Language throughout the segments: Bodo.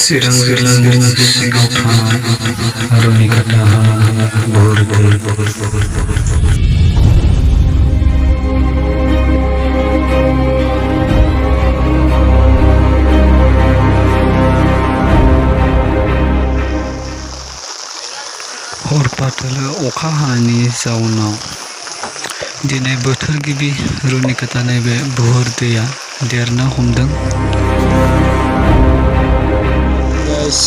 चिरां जिल्लानि सिङाव थानाय रुनिकाटा हरफाथोलो अखा हानायनि जाउनाव दिनै बोथोर गिबि रुनिकाटा नैबे बुहुर दैया देरनो हमदों। Guys,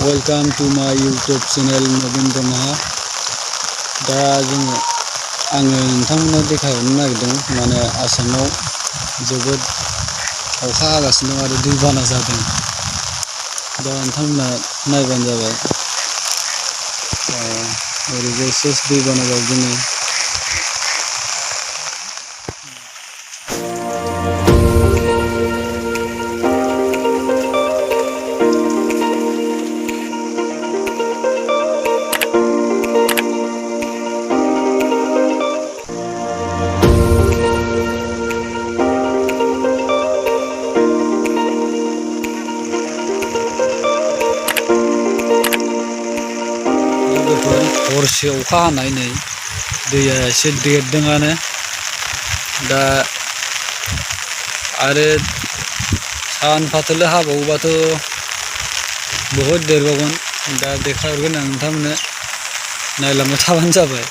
welcome to my YouTube channel नवीन ब्रह्मा। दा आङो नोंथांमोननो देखायहरनो नागिरदों माने आसामाव जोबोद अखा हागासिनो दं आरो दैबाना जादों। दा नोंथांमोना नायबानो जाबाय। ओरैजाय सेस दैबाना जादों। हरसे अखा हानाय नै दैया एसे देरदोंआनो दा आरो सानफाथोलो हाबावोबाथ' बहुद देरबावगोन। दा देखायहरगोन आं नोंथांमोननो, नायलांबाय थाबानो जाबाय।